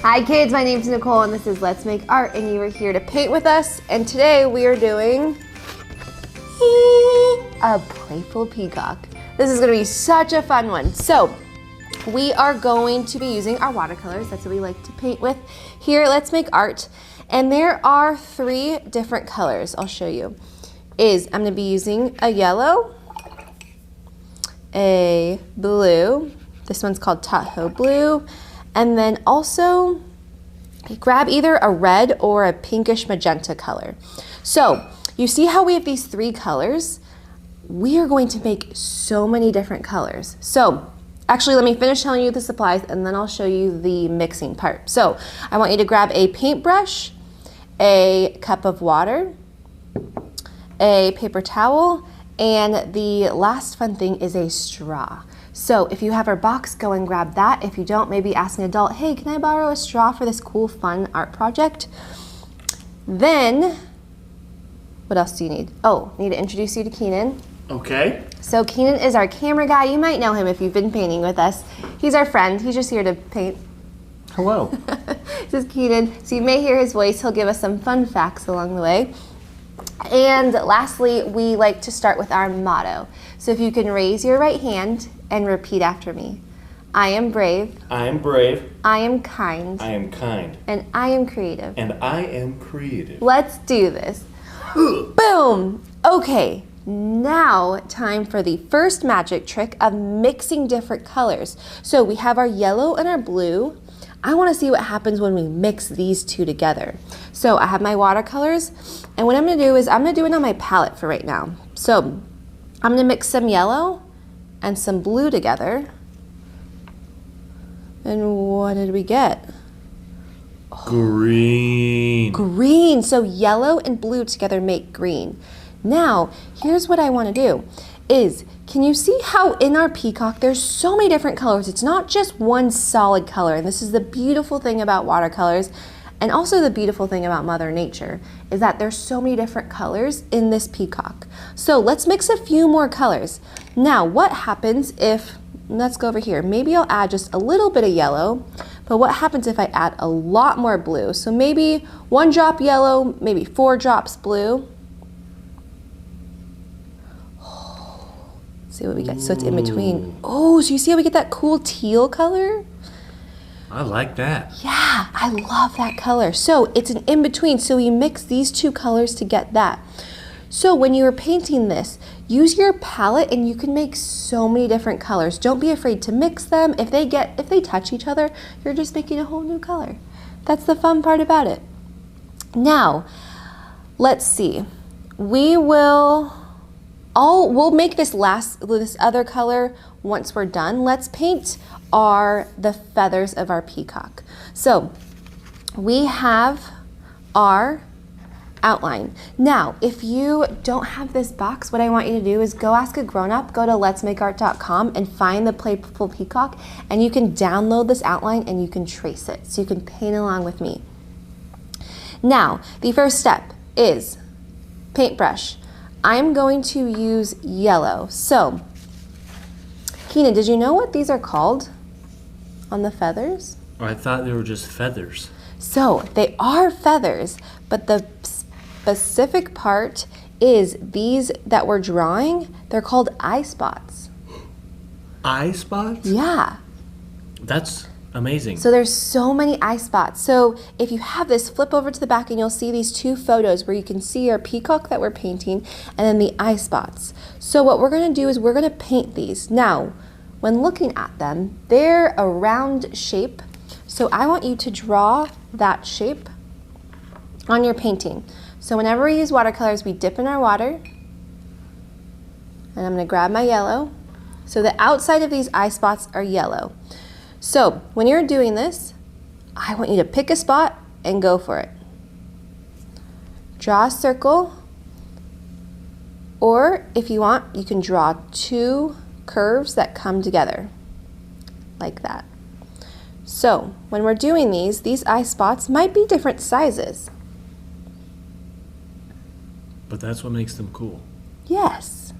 Hi kids, my name's Nicole and this is Let's Make Art and you are here to paint with us, and today we are doing a Playful Peacock. This is going to be such a fun one. So we are going to be using our watercolors. That's what we like to paint with here at Let's Make Art, and there are 3 different colors. I'll show you. I'm going to be using a yellow, a blue, this one's called Tahoe Blue, and then also grab either a red or a pinkish magenta color. So you see how we have these 3 colors? We are going to make so many different colors. So actually, let me finish telling you the supplies and then I'll show you the mixing part. So I want you to grab a paintbrush, a cup of water, a paper towel, and the last fun thing is a straw. So if you have our box, go and grab that. If you don't, maybe ask an adult, hey, can I borrow a straw for this cool, fun art project? Then, what else do you need? Oh, I need to introduce you to Keenan. Okay. So Keenan is our camera guy. You might know him if you've been painting with us. He's our friend. He's just here to paint. Hello. This is Keenan. So you may hear his voice. He'll give us some fun facts along the way. And lastly, we like to start with our motto. So if you can raise your right hand and repeat after me. I am brave. I am brave. I am kind. I am kind. And I am creative. And I am creative. Let's do this. Boom! Okay, now time for the first magic trick of mixing different colors. So we have our yellow and our blue. I want to see what happens when we mix these 2 together. So I have my watercolors, and what I'm going to do is I'm going to do it on my palette for right now. So I'm going to mix some yellow and some blue together. And what did we get? Green. Green. So yellow and blue together make green. Now, here's what I want to do is, can you see how in our peacock there's so many different colors? It's not just one solid color, and this is the beautiful thing about watercolors, and also the beautiful thing about Mother Nature, is that there's so many different colors in this peacock. So let's mix a few more colors. Now, what happens if, let's go over here, maybe I'll add just a little bit of yellow, but what happens if I add a lot more blue? So maybe 1 drop yellow, maybe 4 drops blue. See what we get. So it's in between. Oh, so you see how we get that cool teal color? I like that. Yeah, I love that color. So it's an in-between. So we mix these 2 colors to get that. So when you are painting this, use your palette and you can make so many different colors. Don't be afraid to mix them. If they touch each other, you're just making a whole new color. That's the fun part about it. Now, let's see. We'll make this other color once we're done. Let's paint the feathers of our peacock. So we have our outline. Now, if you don't have this box, what I want you to do is go ask a grown-up, go to letsmakeart.com and find the Playful Peacock, and you can download this outline and you can trace it. So you can paint along with me. Now, the first step is paintbrush. I'm going to use yellow. So, Keenan, did you know what these are called on the feathers? I thought they were just feathers. So, they are feathers, but the specific part is these that we're drawing, they're called eye spots. Eye spots? Yeah. That's amazing. So there's so many eye spots. So if you have this, flip over to the back and you'll see these 2 photos where you can see our peacock that we're painting and then the eye spots. So what we're going to do is we're going to paint these. Now, when looking at them, they're a round shape. So I want you to draw that shape on your painting. So whenever we use watercolors, we dip in our water. And I'm going to grab my yellow. So the outside of these eye spots are yellow. So when you're doing this, I want you to pick a spot and go for it. Draw a circle, or if you want, you can draw 2 curves that come together, like that. So when we're doing these eye spots might be different sizes. But that's what makes them cool. Yes.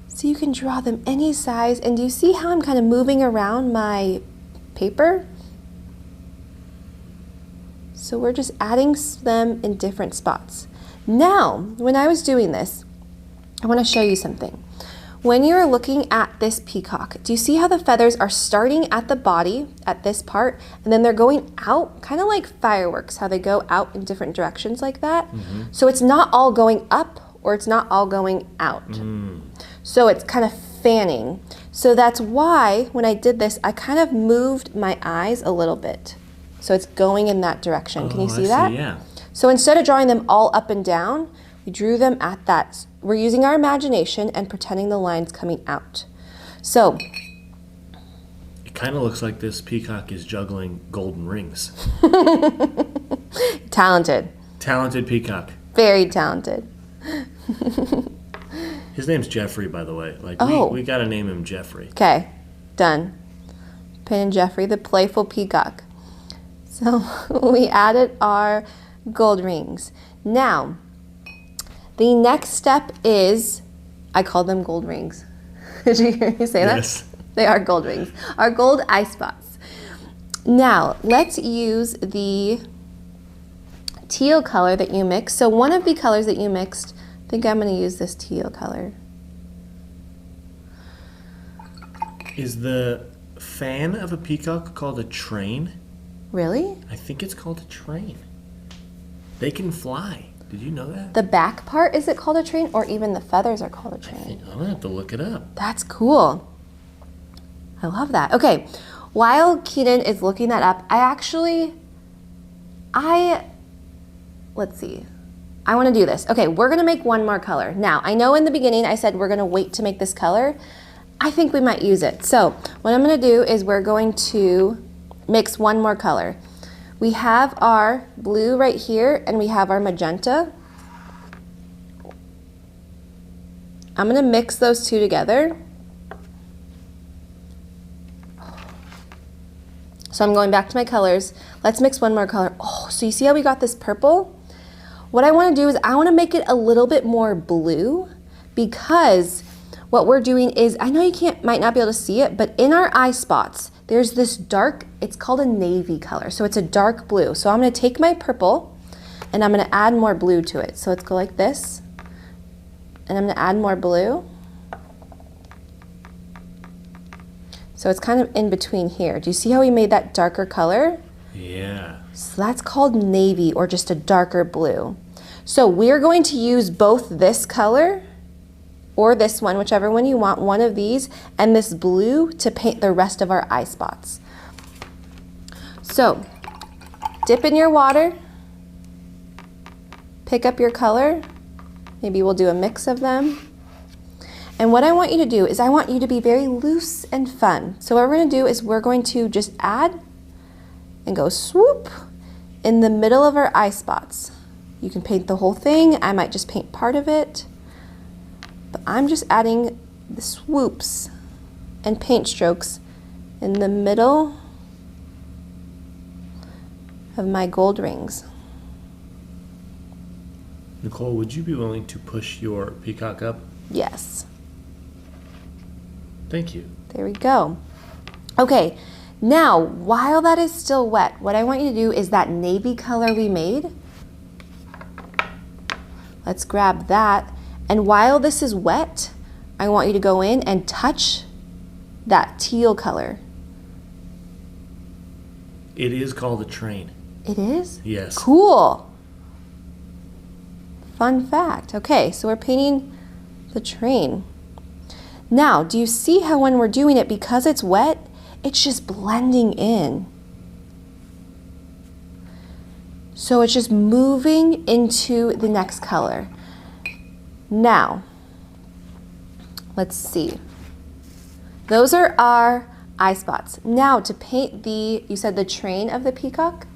So you can draw them any size, and do you see how I'm kind of moving around my paper? So we're just adding them in different spots. Now, when I was doing this, I want to show you something. When you're looking at this peacock, do you see how the feathers are starting at the body, at this part, and then they're going out, kind of like fireworks, how they go out in different directions like that? So it's not all going up or it's not all going out. So it's kind of fanning. So that's why when I did this, I kind of moved my eyes a little bit. So it's going in that direction. Can you see that? Yeah. So instead of drawing them all up and down, we drew them at that. We're using our imagination and pretending the line's coming out. So It kind of looks like this peacock is juggling golden rings. talented, Talented peacock. very talented. His name's Jeffrey, by the way. Like we got to name him Jeffrey. Okay, done. Pin and Jeffrey, the playful peacock. So we added our gold rings. Now, the next step is, I call them gold rings. Did you hear me say that? Yes. They are gold rings. Our gold eye spots. Now, let's use the teal color that you mixed. So one of the colors that you mixed, I think I'm going to use this teal color. Is the fan of a peacock called a train? Really? I think it's called a train. They can fly. Did you know that? The back part, is it called a train, or even the feathers are called a train? I'm gonna have to look it up. That's cool. I love that. Okay, while Keenan is looking that up, let's see. I want to do this. Okay, we're going to make one more color. Now, I know in the beginning I said we're going to wait to make this color. I think we might use it. So what I'm going to do is we're going to mix one more color. We have our blue right here and we have our magenta. I'm going to mix those two together. So I'm going back to my colors. Let's mix one more color. Oh, so you see how we got this purple? What I want to do is I want to make it a little bit more blue, because what we're doing is, I know you might not be able to see it, but in our eye spots, there's this dark, it's called a navy color. So it's a dark blue. So I'm going to take my purple and I'm going to add more blue to it. So let's go like this. And I'm going to add more blue. So it's kind of in between here. Do you see how we made that darker color? Yeah. So that's called navy, or just a darker blue. So we're going to use both this color or this one, whichever one you want, one of these, and this blue to paint the rest of our eye spots. So dip in your water, pick up your color, maybe we'll do a mix of them. And what I want you to do is I want you to be very loose and fun. So what we're going to do is we're going to just add and go swoop in the middle of our eye spots. You can paint the whole thing. I might just paint part of it. But I'm just adding the swoops and paint strokes in the middle of my gold rings. Nicole, would you be willing to push your peacock up? Yes. Thank you. There we go. Okay, now while that is still wet, what I want you to do is that navy color we made. Let's grab that. And while this is wet, I want you to go in and touch that teal color. It is called a train. It is? Yes. Cool. Fun fact. Okay, so we're painting the train. Now, do you see how when we're doing it, because it's wet, it's just blending in? So it's just moving into the next color. Now, let's see. Those are our eye spots. Now to paint you said the train of the peacock?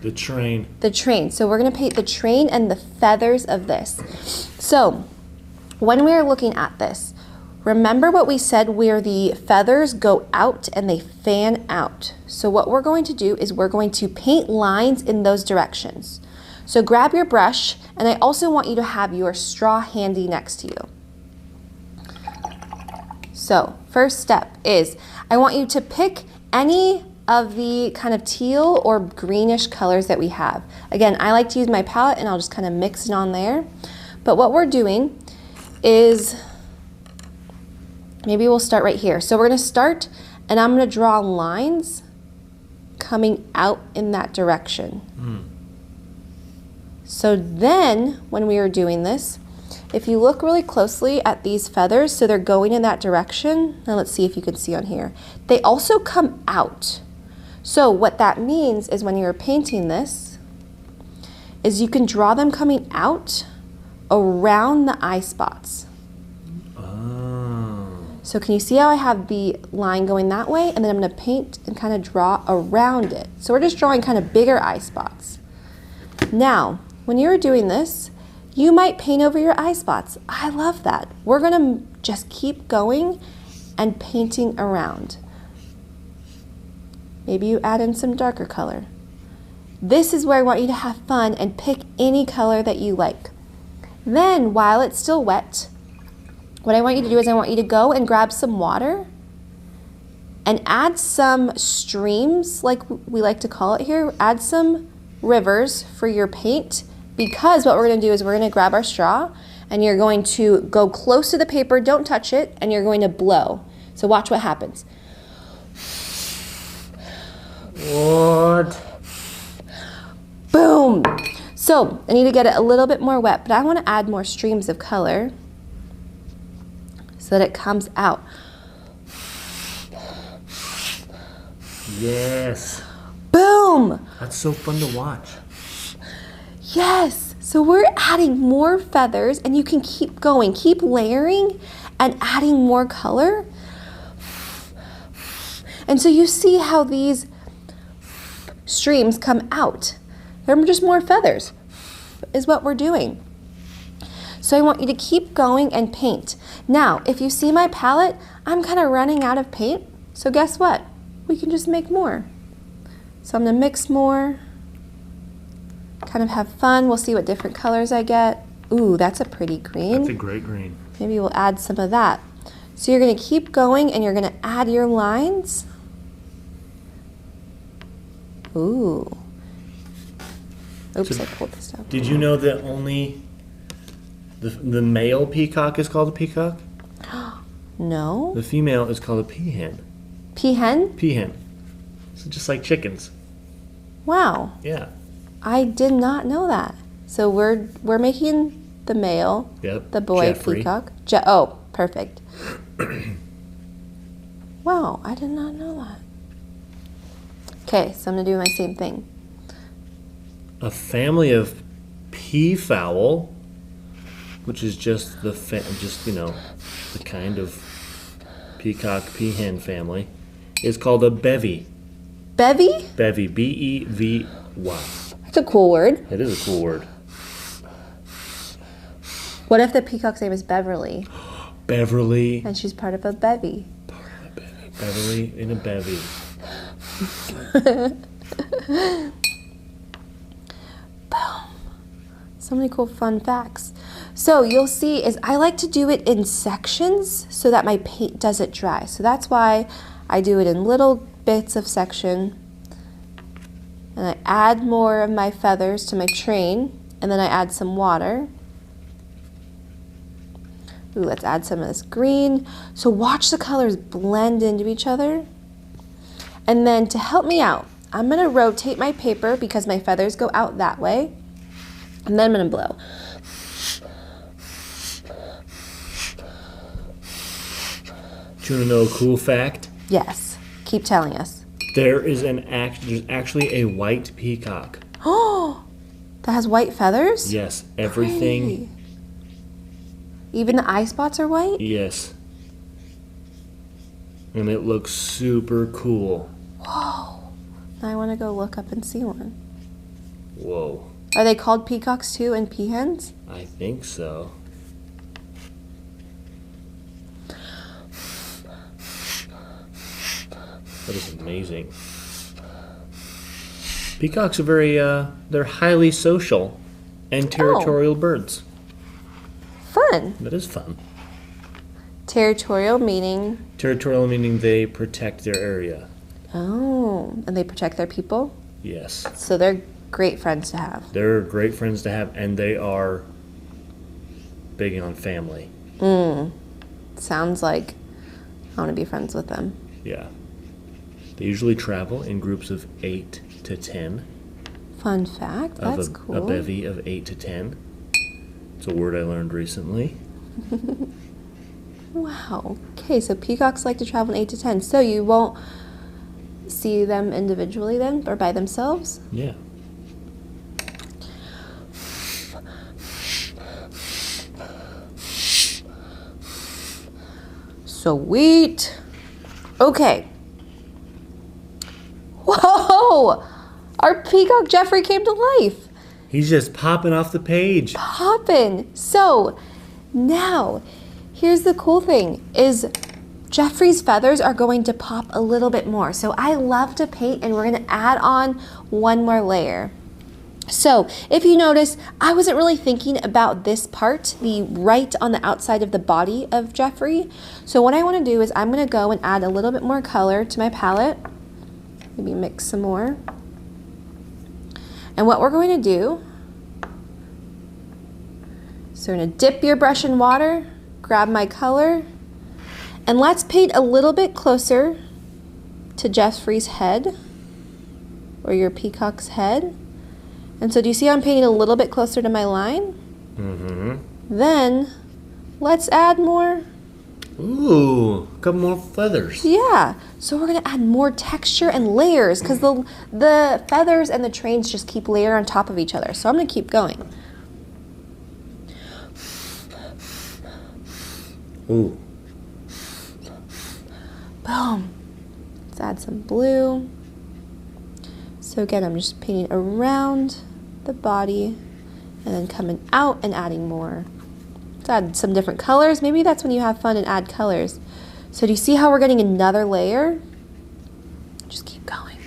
The train. The train. So we're going to paint the train and the feathers of this. So when we are looking at this, remember what we said where the feathers go out and they fan out. So what we're going to do is we're going to paint lines in those directions. So grab your brush, and I also want you to have your straw handy next to you. So first step is I want you to pick any of the kind of teal or greenish colors that we have. Again, I like to use my palette and I'll just kind of mix it on there. But what we're doing is, maybe we'll start right here. So we're gonna start and I'm gonna draw lines coming out in that direction. So then when we are doing this, if you look really closely at these feathers, so they're going in that direction. Now let's see if you can see on here. They also come out. So what that means is when you're painting this, is you can draw them coming out around the eye spots. Oh. So can you see how I have the line going that way? And then I'm gonna paint and kind of draw around it. So we're just drawing kind of bigger eye spots. Now, when you're doing this, you might paint over your eye spots. I love that. We're gonna just keep going and painting around. Maybe you add in some darker color. This is where I want you to have fun and pick any color that you like. Then, while it's still wet, what I want you to do is I want you to go and grab some water and add some streams, like we like to call it here. Add some rivers for your paint, because what we're gonna do is we're gonna grab our straw and you're going to go close to the paper, don't touch it, and you're going to blow. So watch what happens. What? Boom! So I need to get it a little bit more wet, but I want to add more streams of color so that it comes out. Yes. Boom! That's so fun to watch. Yes! So we're adding more feathers and you can keep going, keep layering and adding more color. And so you see how these streams come out. They're just more feathers, is what we're doing. So I want you to keep going and paint. Now, if you see my palette, I'm kind of running out of paint. So guess what? We can just make more. So I'm gonna mix more, kind of have fun. We'll see what different colors I get. Ooh, that's a pretty green. That's a great green. Maybe we'll add some of that. So you're gonna keep going and you're gonna add your lines. Ooh. Oops, So I pulled this down. Did you know that only the male peacock is called a peacock? No. The female is called a peahen. Peahen? Peahen. So just like chickens. Wow. Yeah. I did not know that. So we're making the male, Yep. the boy Jeffrey. peacock. Oh, perfect. Wow, I did not know that. Okay, so I'm gonna do my same thing. A family of peafowl, which is just the the kind of peacock peahen family, is called a bevy. Bevy? Bevy, B-E-V-Y. That's a cool word. It is a cool word. What if the peacock's name is Beverly Beverly. and she's part of a bevy? Beverly in a bevy. Boom. So many cool fun facts. So you'll see is I like to do it in sections so that my paint doesn't dry. So that's why I do it in little bits of section. And I add more of my feathers to my train. And then I add some water. Ooh, let's add some of this green. So watch the colors blend into each other. And then to help me out, I'm gonna rotate my paper because my feathers go out that way. And then I'm gonna blow. Do you want to know a cool fact? Yes, keep telling us. There's actually a white peacock. Oh, that has white feathers? Yes, everything. Pretty. Even the eye spots are white? Yes. And it looks super cool. Whoa. Now I want to go look up and see one. Whoa. Are they called peacocks too and peahens? I think so. That is amazing. Peacocks are they're highly social and territorial birds. Fun. That is fun. Territorial meaning? Territorial meaning they protect their area. Oh, and they protect their people? Yes. So they're great friends to have. They're great friends to have, and they are big on family. Sounds like I want to be friends with them. Yeah. They usually travel in groups of 8 to 10. Fun fact, that's cool. A bevy of 8 to 10. It's a word I learned recently. Wow. Okay, so peacocks like to travel in 8 to 10. So you won't see them individually then, or by themselves? Yeah. Sweet. Okay. Whoa! Our peacock Jeffrey came to life. He's just popping off the page. Poppin'. So now, here's the cool thing is Jeffrey's feathers are going to pop a little bit more. So I love to paint, and we're going to add on one more layer. So if you notice, I wasn't really thinking about this part, the right on the outside of the body of Jeffrey. So what I want to do is I'm going to go and add a little bit more color to my palette. Maybe mix some more. And what we're going to do, so we're going to dip your brush in water, grab my color, and let's paint a little bit closer to Jeffrey's head, or your peacock's head. And so do you see how I'm painting a little bit closer to my line? Mm-hmm. Then let's add more. Ooh, a couple more feathers. Yeah, so we're gonna add more texture and layers because the feathers and the trains just keep layer on top of each other. So I'm gonna keep going. Ooh. Boom. Let's add some blue. So again, I'm just painting around the body and then coming out and adding more. Let's add some different colors. Maybe that's when you have fun and add colors. So do you see how we're getting another layer? Just keep going.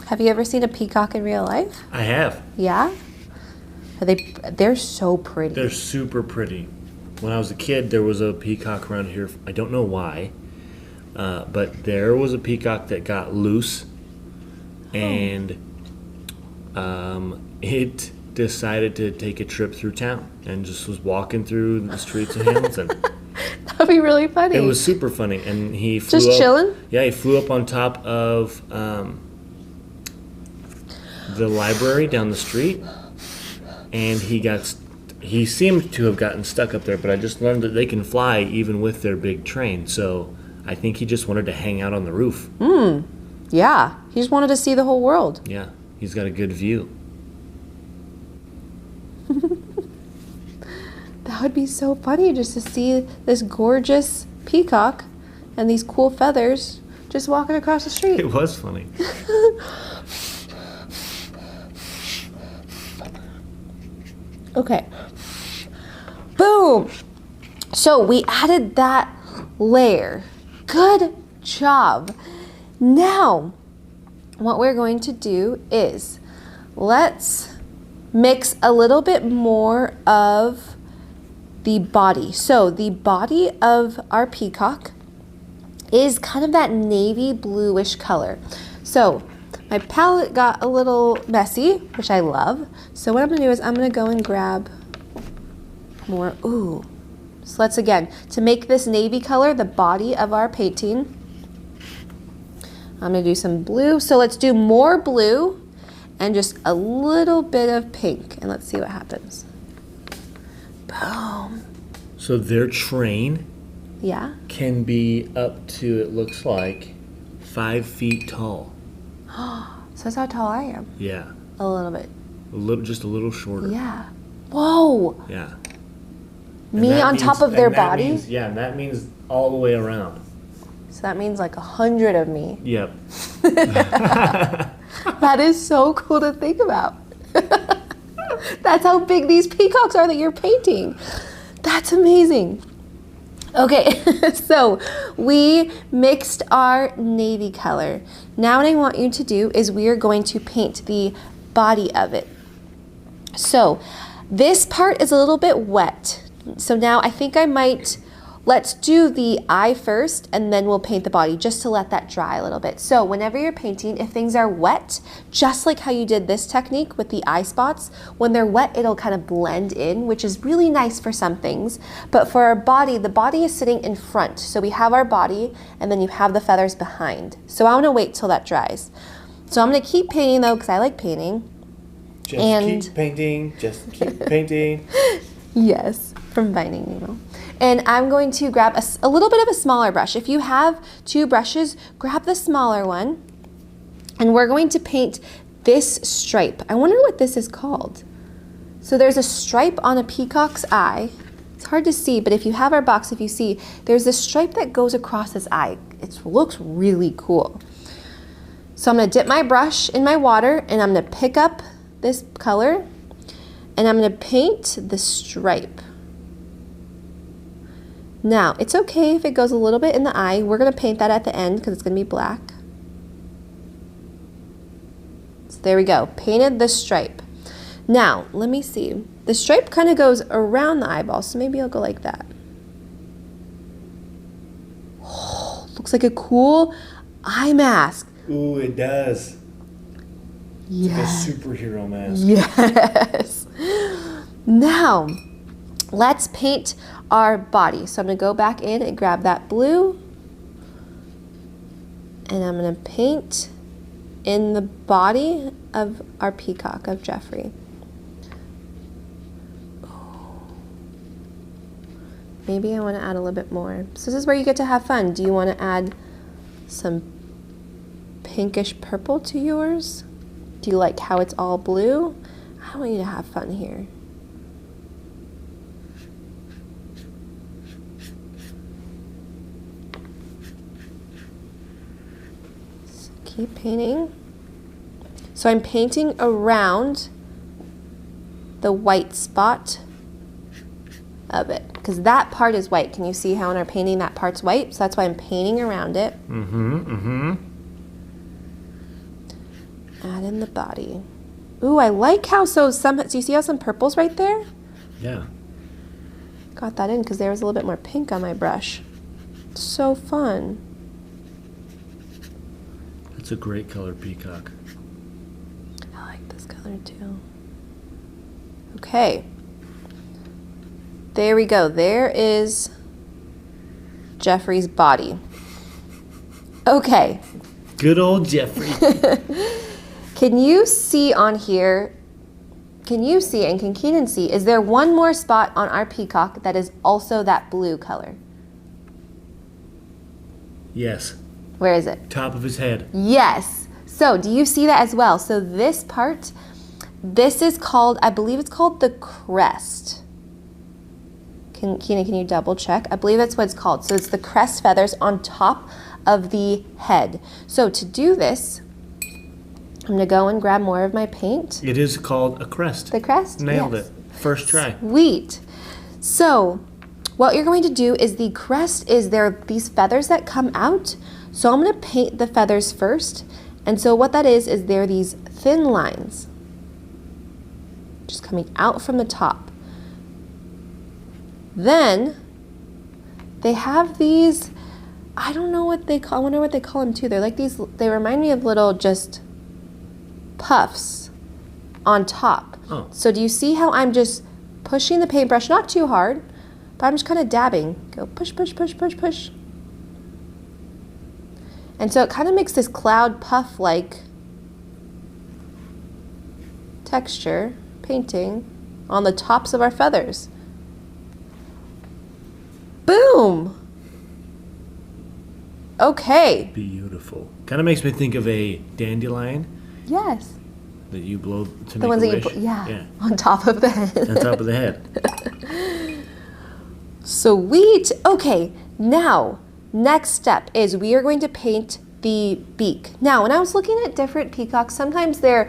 Have you ever seen a peacock in real life? I have. Yeah? They're so pretty. They're super pretty. When I was a kid, there was a peacock around here. I don't know why, but there was a peacock that got loose, and it decided to take a trip through town and just was walking through the streets of Hamilton. That'd be really funny. It was super funny, and he flew just up, chilling? Yeah, he flew up on top of the library down the street, and he seemed to have gotten stuck up there, but I just learned that they can fly even with their big train, so I think he just wanted to hang out on the roof. Yeah, he just wanted to see the whole world. Yeah, he's got a good view. That would be so funny just to see this gorgeous peacock and these cool feathers just walking across the street. It was funny. Okay. Boom! So we added that layer. Good job. Now, what we're going to do is let's mix a little bit more of the body. So the body of our peacock is kind of that navy bluish color. So my palette got a little messy, which I love. So what I'm gonna do is I'm gonna go and grab more, ooh. So let's again, to make this navy color the body of our painting, I'm gonna do some blue. So let's do more blue and just a little bit of pink, and let's see what happens. Boom. So their train Yeah. can be up to, it looks like, 5 feet tall. So that's how tall I am. Yeah. A little bit. Just a little shorter. Yeah. Whoa. Yeah. Me on top of their body? Yeah, and that means all the way around. So that means like 100 of me. Yep. That is so cool to think about. That's how big these peacocks are that you're painting. That's amazing. Okay, so we mixed our navy color. Now what I want you to do is we are going to paint the body of it. So this part is a little bit wet. So now I think let's do the eye first and then we'll paint the body just to let that dry a little bit. So whenever you're painting, if things are wet, just like how you did this technique with the eye spots, when they're wet, it'll kind of blend in, which is really nice for some things. But for our body, the body is sitting in front. So we have our body and then you have the feathers behind. So I want to wait till that dries. So I'm going to keep painting though because I like painting. Keep painting, just keep painting. Yes, from Finding Nemo. And I'm going to grab a little bit of a smaller brush. If you have two brushes, grab the smaller one. And we're going to paint this stripe. I wonder what this is called. So there's a stripe on a peacock's eye. It's hard to see, but if you have our box, if you see, there's a stripe that goes across his eye. It looks really cool. So I'm going to dip my brush in my water and I'm going to pick up this color and I'm going to paint the stripe. Now, it's okay if it goes a little bit in the eye. We're going to paint that at the end because it's going to be black. So there we go. Painted the stripe. Now, let me see. The stripe kind of goes around the eyeball, so maybe I'll go like that. Oh, looks like a cool eye mask. Ooh, it does. Yes. It's like a superhero mask. Yes. Now, let's paint our body. So I'm going to go back in and grab that blue. And I'm going to paint in the body of our peacock, of Jeffrey. Maybe I want to add a little bit more. So this is where you get to have fun. Do you want to add some pinkish purple to yours? Do you like how it's all blue? I want you to have fun here. So keep painting. So I'm painting around the white spot of it because that part is white. Can you see how in our painting that part's white? So that's why I'm painting around it. Add in the body. Ooh, I like how do you see how some purple's right there? Yeah. Got that in because there was a little bit more pink on my brush. So fun. That's a great color, peacock. I like this color too. Okay. There we go. There is Jeffrey's body. Okay. Good old Jeffrey. Can you see on here, can you see and can Keenan see, is there one more spot on our peacock that is also that blue color? Yes. Where is it? Top of his head. Yes. So do you see that as well? So this part, this is called, I believe it's called the crest. Keenan, can you double check? I believe that's what it's called. So it's the crest feathers on top of the head. So to do this, I'm gonna go and grab more of my paint. It is called a crest. The crest? Nailed Yes. it. First try. Sweet. So what you're going to do is the crest is these feathers that come out. So I'm gonna paint the feathers first. And so what that is they're these thin lines just coming out from the top. Then they have these, I don't know what they call, I wonder what they call them too. They're like these, they remind me of little just puffs on top. Oh. So do you see how I'm just pushing the paintbrush, not too hard, but I'm just kind of dabbing. Go push, push, push, push, push. And so it kind of makes this cloud puff-like texture, painting on the tops of our feathers. Boom! Okay. Beautiful. Kind of makes me think of a dandelion Yes. that you blow to The make ones a that you wish. put, yeah, on top of the head. On top of the head. Sweet. Okay, now, next step is we are going to paint the beak. Now, when I was looking at different peacocks, sometimes the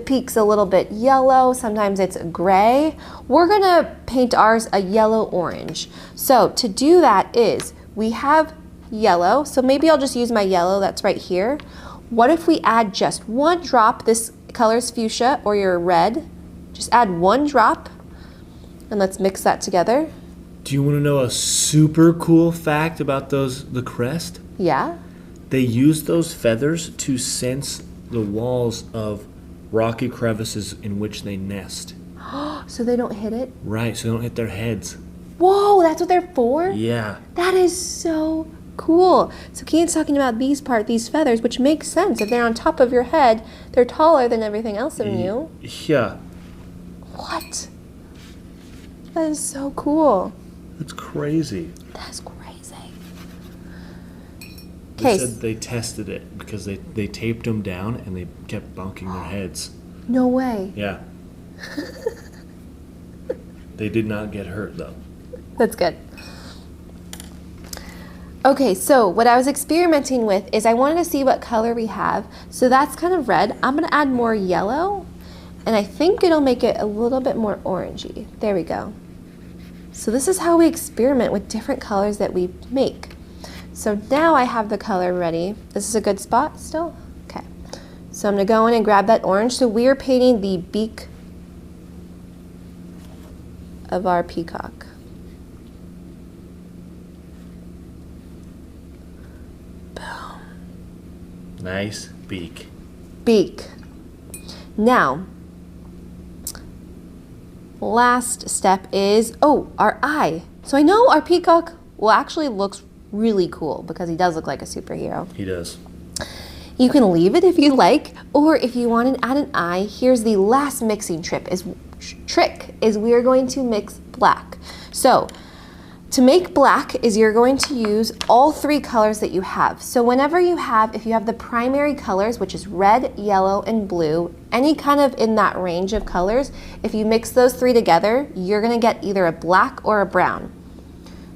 beak's a little bit yellow, sometimes it's gray. We're gonna paint ours a yellow-orange. So to do that is, we have yellow, so maybe I'll just use my yellow that's right here. What if we add just one drop, this color's fuchsia or your red, Just add 1 drop, and let's mix that together. Do you want to know a super cool fact about the crest? Yeah? They use those feathers to sense the walls of rocky crevices in which they nest. So they don't hit it? Right, so they don't hit their heads. Whoa, that's what they're for? Yeah. That is so cool. So Keenan's talking about these feathers, which makes sense. If they're on top of your head, they're taller than everything else in you. Yeah. What? That is so cool. That's crazy. That's crazy. They said they tested it because they taped them down and they kept bonking their heads. No way. Yeah. They did not get hurt though. That's good. Okay, so what I was experimenting with is I wanted to see what color we have. So that's kind of red. I'm gonna add more yellow, and I think it'll make it a little bit more orangey. There we go. So this is how we experiment with different colors that we make. So now I have the color ready. This is a good spot still? Okay. So I'm gonna go in and grab that orange. So we are painting the beak of our peacock. Boom. Nice beak. Beak. Now, last step is, our eye. So I know our peacock actually looks really cool because he does look like a superhero. He does. You can leave it if you like, or if you want to add an eye, here's the last mixing trick is we are going to mix black. So to make black is you're going to use all 3 colors that you have. So whenever if you have the primary colors, which is red, yellow, and blue, any kind of in that range of colors, if you mix those 3 together, you're gonna get either a black or a brown.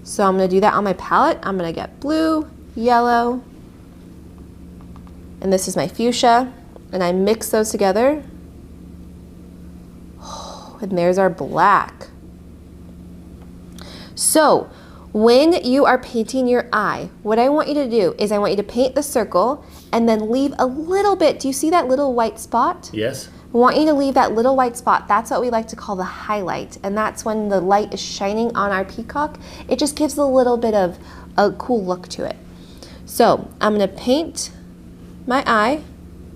So I'm gonna do that on my palette. I'm gonna get blue, yellow, and this is my fuchsia, and I mix those together. And there's our black. So when you are painting your eye, what I want you to do is I want you to paint the circle and then leave a little bit. Do you see that little white spot? Yes. I want you to leave that little white spot. That's what we like to call the highlight. And that's when the light is shining on our peacock. It just gives a little bit of a cool look to it. So I'm gonna paint my eye,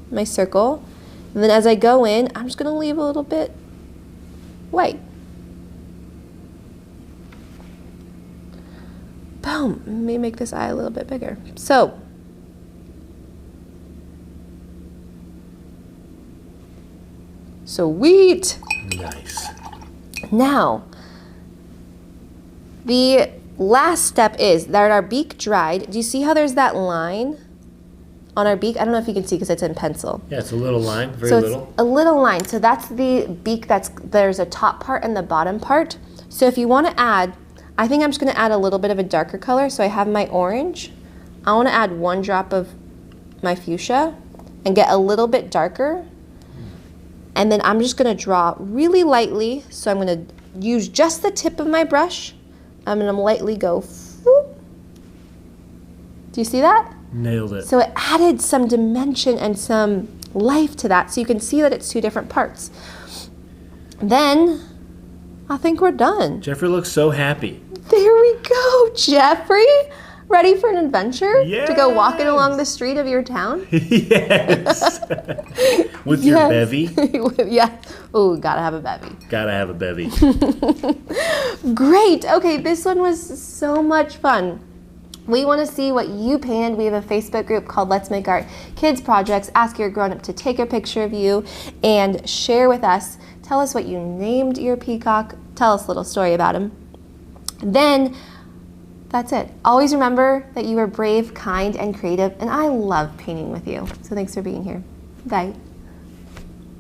my circle, and then as I go in, I'm just gonna leave a little bit white. Boom. Let me make this eye a little bit bigger. So, sweet. Nice. Now, the last step is that our beak dried. Do you see how there's that line on our beak? I don't know if you can see because it's in pencil. Yeah, it's a little line, very So little. it's a little line. So that's the beak. There's a top part and the bottom part. So if you want to add, I think I'm just going to add a little bit of a darker color. So I have my orange. I want to add 1 drop of my fuchsia and get a little bit darker. And then I'm just going to draw really lightly. So I'm going to use just the tip of my brush. I'm going to lightly go. Whoop. Do you see that? Nailed it. So it added some dimension and some life to that, so you can see that it's 2 different parts. Then, I think we're done. Jeffrey looks so happy. There we go, Jeffrey. Ready for an adventure? Yes. To go walking along the street of your town? Yes. With your bevy. Yeah. Oh, gotta have a bevy. Gotta have a bevy. Great. Okay, this one was so much fun. We want to see what you painted. We have a Facebook group called Let's Make Art Kids Projects. Ask your grown-up to take a picture of you and share with us. Tell us what you named your peacock. Tell us a little story about him. Then, that's it. Always remember that you are brave, kind, and creative, and I love painting with you. So thanks for being here. Bye.